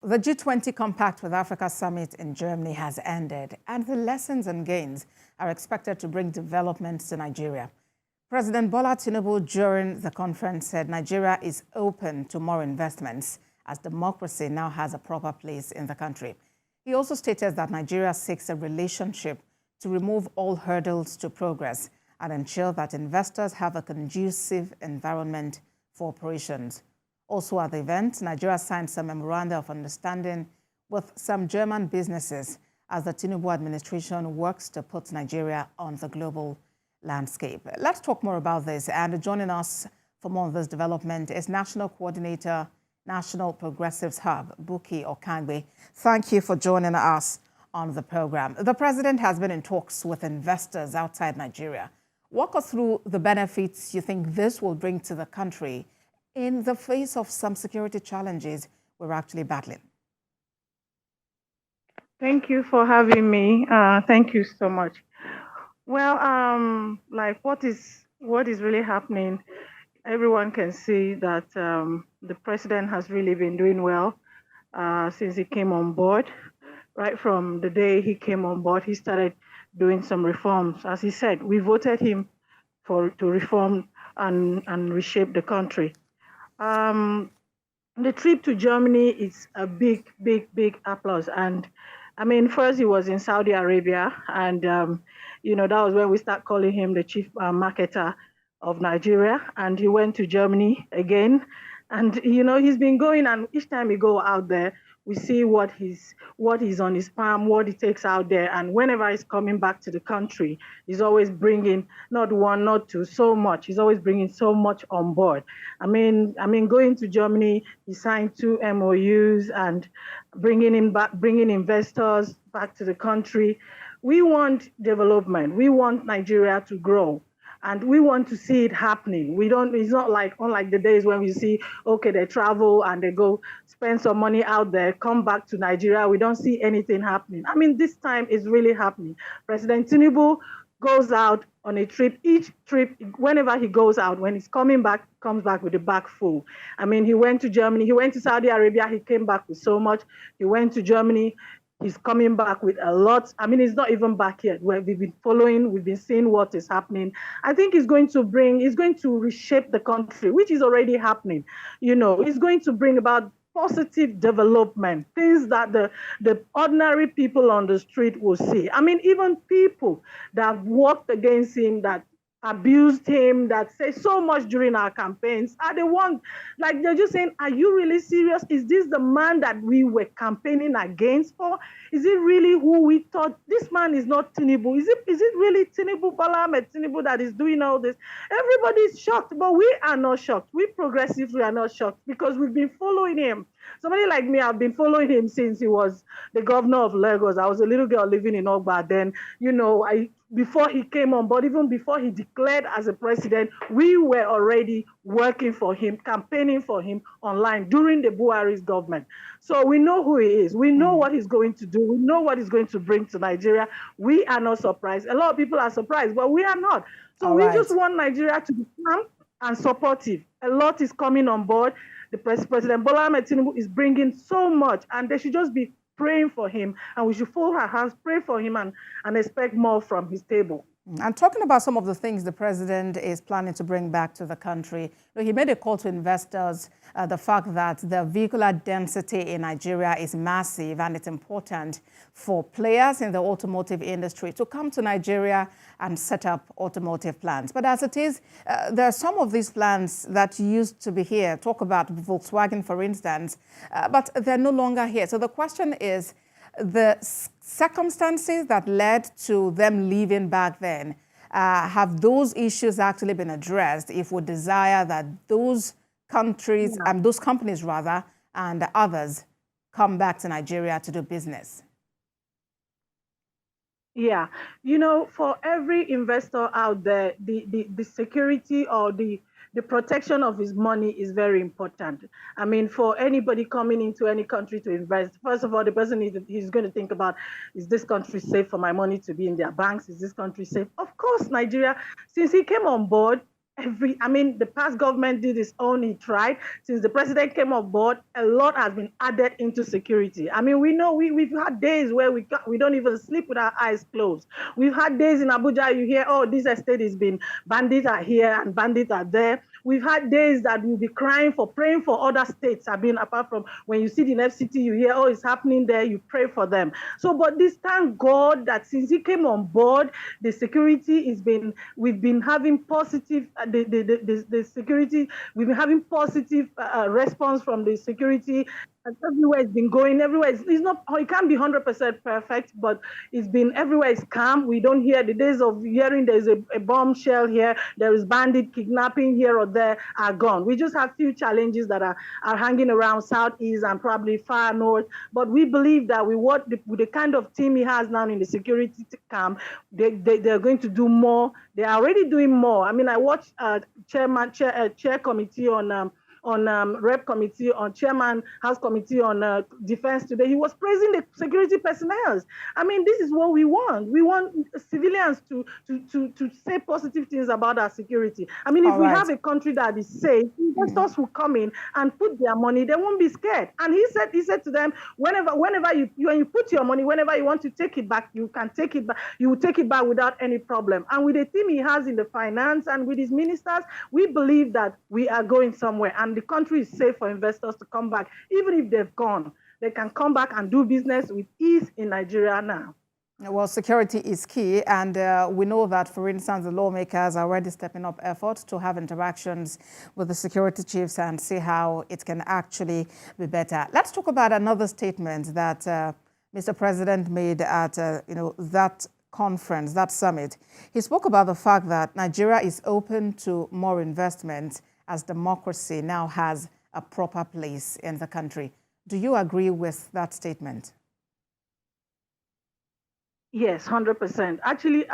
The G20 Compact with Africa Summit in Germany has ended, and the lessons and gains are expected to bring development to Nigeria. President Bola Tinubu during the conference said Nigeria is open to more investments as democracy now has a proper place in the country. He also stated that Nigeria seeks a relationship to remove all hurdles to progress and ensure that investors have a conducive environment for operations. Also at the event, Nigeria signed some memoranda of understanding with some German businesses as the Tinubu administration works to put Nigeria on the global landscape. Let's talk more about this. And joining us for more on this development is National Coordinator, National Progressives Hub, Bukie Okangbe. Thank you for joining us on the program. The president has been in talks with investors outside Nigeria. Walk us through the benefits you think this will bring to the country in the face of some security challenges we're actually battling. Thank you for having me. Thank you so much. Well, like what is really happening, everyone can see that the president has really been doing well since he came on board. Right from the day he came on board, he started doing some reforms. As he said, we voted him to reform and reshape the country. The trip to Germany is a big applause. And I mean, first he was in Saudi Arabia, and that was when we start calling him the chief marketer of Nigeria. And he went to Germany again, and he's been going, and each time he go out there, we see what he's on his palm, what he takes out there, and whenever he's coming back to the country, he's always bringing not one, not two, so much. He's always bringing so much on board. I mean, going to Germany, he signed 2 MOUs and bringing investors back to the country. We want development. We want Nigeria to grow. And we want to see it happening. It's not like unlike the days when we see, okay, they travel and they go spend some money out there, come back to Nigeria. We don't see anything happening. I mean, this time is really happening. President Tinubu goes out on a trip. Each trip, whenever he goes out, when he's coming back, comes back with the bag full. I mean, he went to Germany, he went to Saudi Arabia, he came back with so much. He went to Germany, he's coming back with a lot. I mean, he's not even back yet. We've been following, we've been seeing what is happening. I think he's going to reshape the country, which is already happening. He's going to bring about positive development, things that the ordinary people on the street will see. I mean, even people that worked against him, that abused him, that say so much during our campaigns, are the ones, like, they're just saying, are you really serious? Is this the man that we were campaigning against for? Is it really who we thought? This man is not Tinubu. Is it really Tinubu, Bola Tinubu, that is doing all this? Everybody's shocked, but we are not shocked. We progressives, we are not shocked because we've been following him. Somebody like me, I've been following him since he was the governor of Lagos. I was a little girl living in Ogba then. Before he came on board, even before he declared as a president, we were already working for him, campaigning for him online during the Buhari's government. So we know who he is. We know what he's going to do. We know what he's going to bring to Nigeria. We are not surprised. A lot of people are surprised, but we are not. So we just want Nigeria to be calm and supportive. A lot is coming on board. The President Bola Tinubu is bringing so much, and they should just be praying for him, and we should fold our hands, pray for him, and expect more from his table. And talking about some of the things the president is planning to bring back to the country, he made a call to investors, the fact that the vehicular density in Nigeria is massive, and it's important for players in the automotive industry to come to Nigeria and set up automotive plants. But as it is, there are some of these plants that used to be here. Talk about Volkswagen, for instance, but they're no longer here. So the question is, the circumstances that led to them leaving back then, have those issues actually been addressed if we desire that those countries, those companies rather, and others come back to Nigeria to do business? Yeah, for every investor out there, the security or the protection of his money is very important. I mean, for anybody coming into any country to invest, first of all, the person he's going to think about, is this country safe for my money to be in their banks? Is this country safe? Of course, Nigeria, since he came on board, the past government did its own, he tried. Since the president came on board, a lot has been added into security. I mean, we know we've had days where we don't even sleep with our eyes closed. We've had days in Abuja, you hear, oh, this estate has been, bandits are here and bandits are there. We've had days that we'll be crying for, praying for other states. I mean, apart from when you see the FCT, you hear, oh, it's happening there, you pray for them. So, but this thank God that since he came on board, the security has been, we've been having positive, the security, we've been having positive response from the security. And everywhere it's been going, everywhere it's not, it can't be 100% perfect, but it's been everywhere is calm. We don't hear the days of hearing there's a bombshell here, there is bandit kidnapping here or there are gone. We just have few challenges that are hanging around southeast and probably far north. But we believe that with the kind of team he has now in the security camp, they're going to do more. They are already doing more. I mean, I watched chair committee on rep committee, on chairman house committee on defense today. He was praising the security personnel. I mean, this is what we want. We want civilians to say positive things about our security. I mean, if we have a country that is safe, investors will come in and put their money. They won't be scared. And he said to them, whenever when you put your money, whenever you want to take it back, you can take it back. You will take it back without any problem. And with the team he has in the finance and with his ministers, we believe that we are going somewhere. And the country is safe for investors to come back. Even if they've gone, they can come back and do business with ease in Nigeria now. Well, security is key, and we know that, for instance, the lawmakers are already stepping up efforts to have interactions with the security chiefs and see how it can actually be better. Let's talk about another statement that Mr. President made at that conference, that summit. He spoke about the fact that Nigeria is open to more investment as democracy now has a proper place in the country. Do you agree with that statement? Yes, 100%. Actually,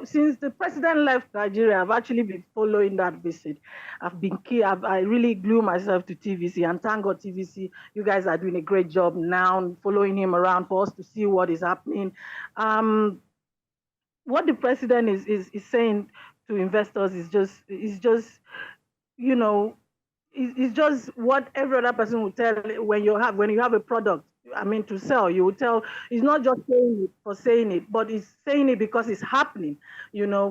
since the president left Nigeria, I've actually been following that visit. I've been key. I really glue myself to TVC, and thank God TVC, you guys are doing a great job now following him around for us to see what is happening. What the president is saying to investors is just it's just what every other person will tell when you have a product. I mean, to sell, you will tell. It's not just saying it for saying it, but it's saying it because it's happening.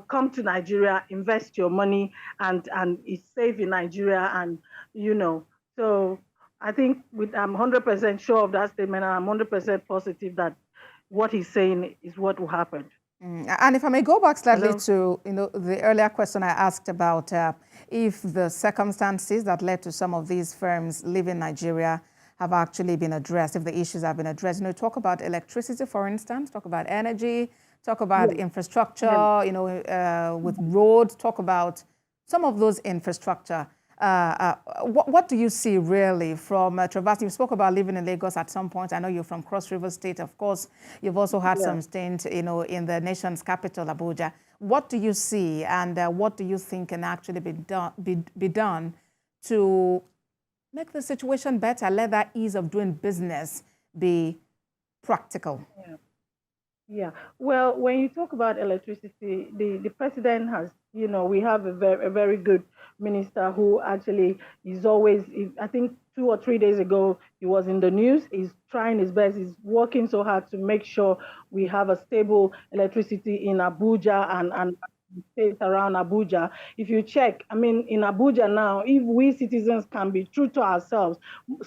Come to Nigeria, invest your money, and it's safe in Nigeria, and So I think I'm 100% sure of that statement, and I'm 100% positive that what he's saying is what will happen. And if I may go back slightly to the earlier question I asked about if the circumstances that led to some of these firms leaving Nigeria have actually been addressed, if the issues have been addressed. Talk about electricity, for instance, talk about energy, talk about infrastructure, with roads, talk about some of those infrastructure. What do you see really from traversing? You spoke about living in Lagos at some point. I know you're from Cross River State, of course. You've also had some stint, in the nation's capital, Abuja. What do you see, and what do you think can actually be done to make the situation better? Let that ease of doing business be practical. Yeah. Well, when you talk about electricity, the president has, we have a very good minister who actually is always, I think 2 or 3 days ago, he was in the news. He's trying his best. He's working so hard to make sure we have a stable electricity in Abuja and states around Abuja. If you check, I mean, in Abuja now, if we citizens can be true to ourselves,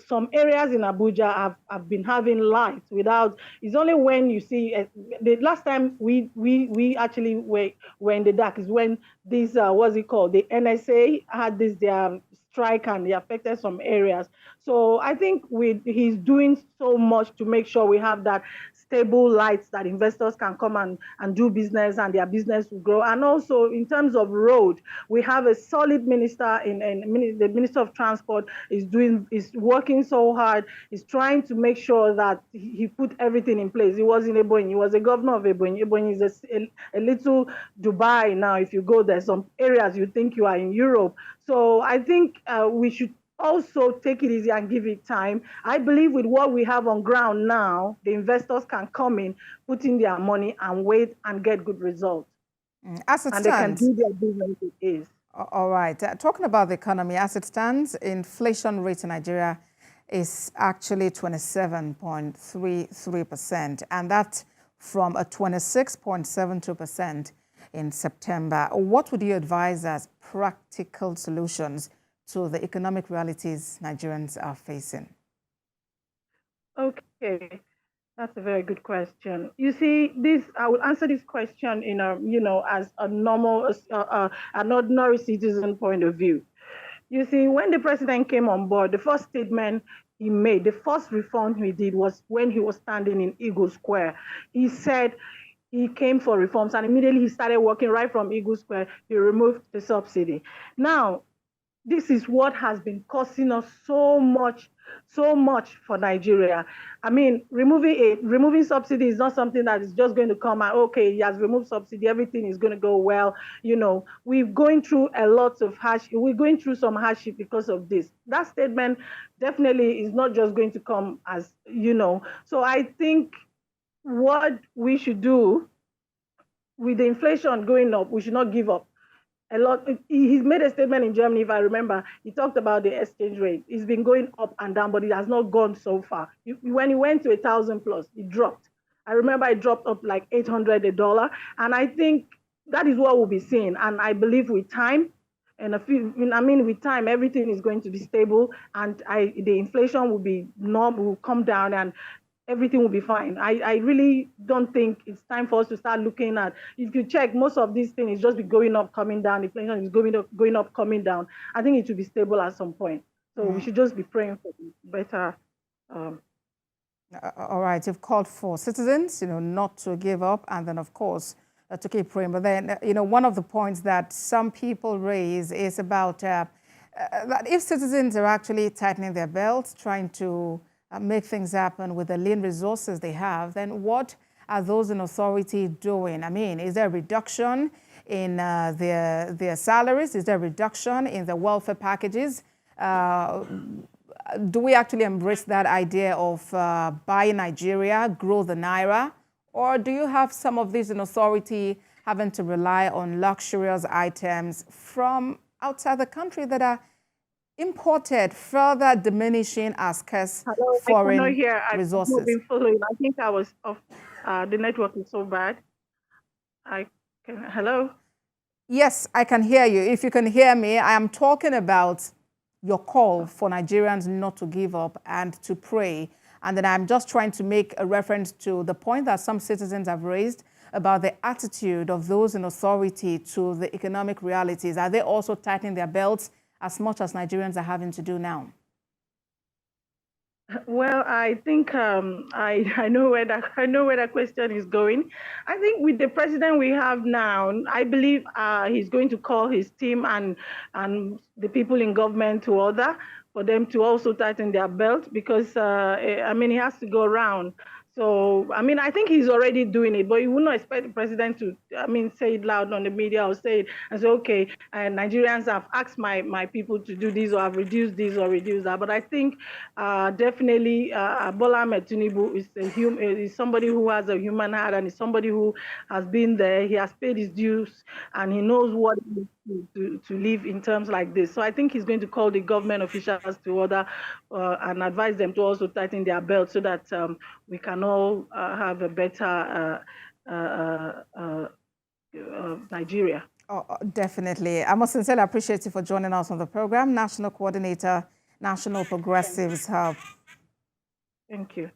some areas in Abuja have been having lights without. It's only when you see the last time we actually were in the dark is when this what's it called? The NSA had this strike, and they affected some areas. So I think he's doing so much to make sure we have that stable lights that investors can come and do business, and their business will grow. And also in terms of road, we have a solid minister the Minister of Transport is working so hard. He's trying to make sure that he put everything in place. He was in Ebonyi. He was a governor of Ebonyi. Ebonyi is a little Dubai now. If you go there, some areas you think you are in Europe. So I think we should also take it easy and give it time. I believe with what we have on ground now, the investors can come in, put in their money and wait and get good results. As it stands, they can do their business with ease. All right. Talking about the economy, as it stands, inflation rate in Nigeria is actually 27.33%, and that's from a 26.72% in September. What would you advise as practical solutions to the economic realities Nigerians are facing? Okay, that's a very good question. You see, I will answer this question in a, as a normal, an ordinary citizen point of view. You see, when the president came on board, the first statement he made, the first reform he did was when he was standing in Eagle Square. He said he came for reforms and immediately he started working right from Eagle Square. He removed the subsidy. Now, this is what has been costing us so much for Nigeria. I mean, removing subsidy is not something that is just going to come out, okay, he has removed subsidy, everything is going to go well. We're going through we're going through some hardship because of this. That statement definitely is not just going to come as, So I think what we should do with the inflation going up, we should not give up. He's made a statement in Germany, if I remember. He talked about the exchange rate. It's been going up and down, but it has not gone so far. When he went to 1,000 plus, it dropped. I remember it dropped up like $800 a dollar, and I think that is what we'll be seeing. And I believe with time, with time, everything is going to be stable, and the inflation will come down, and everything will be fine. I really don't think it's time for us to start looking at, if you check, most of these things is just be going up, coming down. Inflation is going up, coming down. I think it should be stable at some point. So we should just be praying for better. All right, you've called for citizens, not to give up, and then, of course, to keep praying. But then, one of the points that some people raise is about that if citizens are actually tightening their belts, trying to make things happen with the lean resources they have, then what are those in authority doing? I mean, is there a reduction in their salaries? Is there a reduction in the welfare packages? Do we actually embrace that idea of buy Nigeria, grow the Naira? Or do you have some of these in authority having to rely on luxurious items from outside the country that are imported, further diminishing our scarce foreign resources? I've been following. I think I was off. The network is so bad. Hello? Yes, I can hear you. If you can hear me, I am talking about your call for Nigerians not to give up and to pray. And then I'm just trying to make a reference to the point that some citizens have raised about the attitude of those in authority to the economic realities. Are they also tightening their belts as much as Nigerians are having to do now? Well, I think I know where that question is going. I think with the president we have now, I believe he's going to call his team and the people in government to order for them to also tighten their belt, because he has to go around. So, I think he's already doing it, but you would not expect the president to, say it loud on the media or say it and say, okay, Nigerians have asked my people to do this, or have reduced this or reduced that. But I think definitely Bola Tinubu is somebody who has a human heart, and is somebody who has been there. He has paid his dues, and he knows what it is to live in terms like this. So I think he's going to call the government officials to order and advise them to also tighten their belt, so that we can all have a better Nigeria. Oh, definitely. I must sincerely appreciate you for joining us on the program. National Coordinator, National Progressives Hub. Thank you.